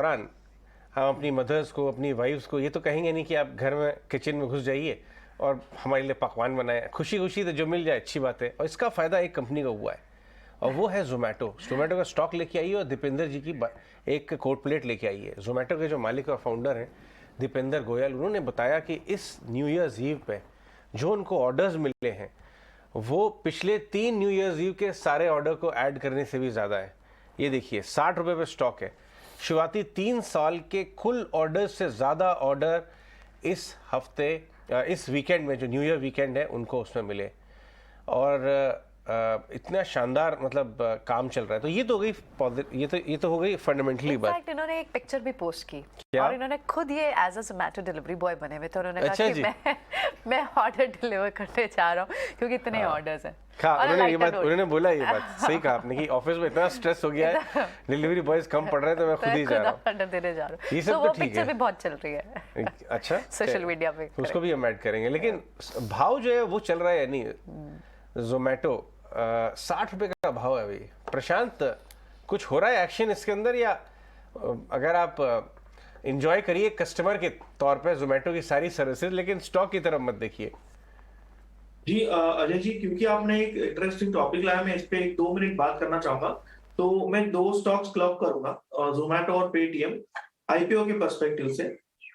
दौरान हम अपनी मदर्स को, अपनी वाइफ्स को ये तो कहेंगे नहीं कि आप घर में किचन में घुस जाइए और हमारे लिए पकवान बनाए। खुशी खुशी तो जो मिल जाए अच्छी बात है, और इसका फ़ायदा एक कंपनी को हुआ है और वो है जोमेटो। जोमेटो का स्टॉक लेके आई है और दीपेंद्र जी की एक कोट प्लेट लेके आई है। जोमेटो के जो मालिक और फाउंडर हैं दीपेंद्र गोयल, उन्होंने बताया कि इस न्यू ईयर्स ईव पे जो उनको ऑर्डर्स मिले हैं वो पिछले 3 न्यू ईयर्स ईव के सारे ऑर्डर को ऐड करने से भी ज़्यादा है। ये देखिए 60 रुपये पे स्टॉक है। शुरुआती 3 साल के कुल ऑर्डर से ज़्यादा ऑर्डर इस हफ्ते, इस वीकेंड में जो न्यू ईयर वीकेंड है उनको उसमें मिले, और इतना शानदार मतलब काम चल रहा है। तो ये तो हो गई, ये तो हो गई फंडामेंटली बात। इनफैक्ट इन्होंने एक पिक्चर भी पोस्ट की क्या? और इन्होंने खुद ये as a Zomato delivery boy बने हुए, तो उन्होंने अच्छा कहा कि मैं ऑर्डर डिलीवर करने जा रहा हूँ क्योंकि इतने ऑर्डर्स हैं। उन्होंने बोला ये बात सही कहा आपने कि ऑफिस में इतना स्ट्रेस हो गया है, डिलीवरी बॉयज कम पड़ रहे हैं तो मैं खुद ही जा रहा हूँ, ऑर्डर देने जा रहा हूँ। ये सब तो वो ठीक पिक्चर है। भी बहुत चल रही है अच्छा सोशल मीडिया पे, उसको भी हम ऐड करेंगे। लेकिन भाव जो है वो चल रहा है यानी जोमेटो 60 रुपए का भाव है अभी। प्रशांत, कुछ हो रहा है एक्शन इसके अंदर, या अगर आप इंजॉय करिए कस्टमर के तौर पे जोमेटो की सारी सर्विसेज, लेकिन स्टॉक की तरफ मत देखिए। जी अजय जी, क्योंकि आपने एक इंटरेस्टिंग टॉपिक लाया, मैं इस पे 2 मिनट बात करना चाहूंगा। तो मैं 2 स्टॉक्स क्लब करूंगा, जोमेटो और पेटीएम, आईपीओ के पर्सपेक्टिव से।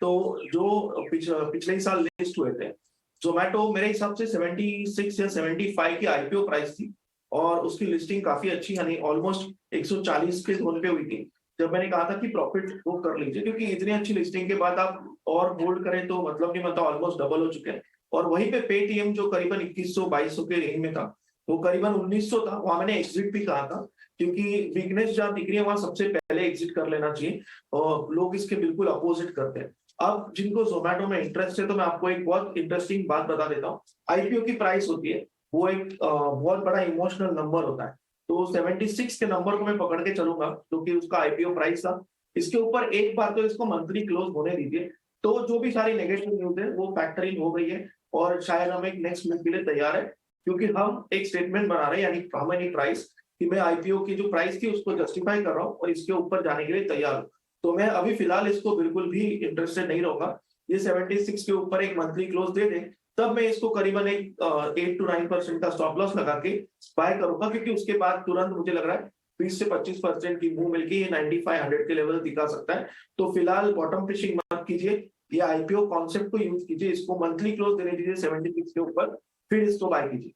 तो जो पिछले ही साल लिस्ट हुए थे, जोमेटो मेरे हिसाब से 76 या 75 की आईपीओ प्राइस थी और उसकी लिस्टिंग काफी अच्छी, यानी ऑलमोस्ट 140 के जोन पे हुई थी। जब मैंने कहा था कि प्रॉफिट बुक कर लीजिए, क्योंकि इतनी अच्छी लिस्टिंग के बाद आप और होल्ड करें तो मतलब नहीं बनता, ऑलमोस्ट डबल हो चुके हैं। और वहीं पे पेटीएम जो करीबन 2100-2200 के रेंज में था, वो करीबन 1900 था, वहां मैंने एग्जिट भी कहा था, क्योंकि वीकनेस जहां दिख रही है वहां सबसे पहले एग्जिट कर लेना चाहिए, और लोग इसके बिल्कुल अपोजिट करते हैं। अब जिनको जोमेटो में इंटरेस्ट है, तो मैं आपको एक बहुत इंटरेस्टिंग बात बता देता हूँ। आईपीओ की प्राइस होती है, वो एक बहुत बड़ा इमोशनल नंबर होता है। तो 76 के नंबर को मैं पकड़ के चलूंगा, क्योंकि उसका आईपीओ प्राइस था। इसके ऊपर एक बार तो इसको मंथली क्लोज होने दीजिए, तो जो भी सारी नेगेटिव न्यूज है वो फैक्टर इन हो गई है, और शायद हम एक नेक्स्ट मूव के लिए तैयार है, क्योंकि हम एक स्टेटमेंट बना रहे हैं, यानी प्राइमरी प्राइस, कि मैं आईपीओ की जो प्राइस थी उसको जस्टिफाई कर रहा हूँ और इसके ऊपर जाने के लिए तैयार हूँ। तो मैं अभी फिलहाल इसको बिल्कुल भी इंटरेस्टेड नहीं रहूंगा। ये 76 के ऊपर एक मंथली क्लोज दे दे, तब मैं इसको करीबन एक 8 to 9% का स्टॉप लॉस लगा के बाय करूंगा, क्योंकि उसके बाद तुरंत मुझे लग रहा है 20 से 25% की मूव मिलकर ये 95-100 के लेवल दिखा सकता है। तो फिलहाल बॉटम फिशिंग मत कीजिए, ये आईपीओ कॉन्सेप्ट को यूज कीजिए, इसको मंथली क्लोज देने दीजिए 76 के ऊपर, फिर इसको बाय कीजिए।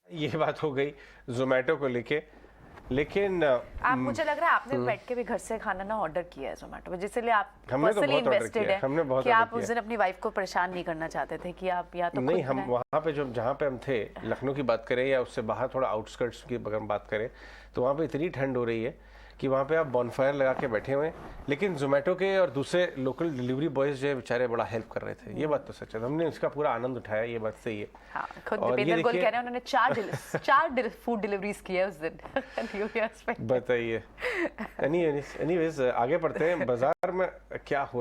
ये बात हो गई जोमेटो को लेके, लेकिन आप, मुझे लग रहा है आपने बैठ के भी घर से खाना ना ऑर्डर किया है जोमेटो पे, जिसलिए आप पर्सनली इन्वेस्टेड है कि आप उस दिन अपनी वाइफ को परेशान नहीं करना चाहते थे कि आप या तो नहीं, हम वहाँ पे जहाँ पे हम थे, लखनऊ की बात करें या उससे बाहर थोड़ा आउटस्कर्ट्स की अगर हम बात करें, तो वहाँ पे इतनी ठंड हो रही है कि वहाँ पे आप बॉनफायर लगा के बैठे हुए हैं, लेकिन जोमेटो के और दूसरे लोकल डिलीवरी बॉयज जो है बेचारे बड़ा हेल्प कर रहे थे। ये बात तो सच है, हमने इसका पूरा आनंद उठाया, ये बात सही है। हाँ, खुद दीपेंद्र गोयल कह रहे हैं उन्होंने 4 फूड डिलीवरीज की है उस दिन। बताइए। एनीवेज आगे बढ़ते हैं। बाजार में क्या हो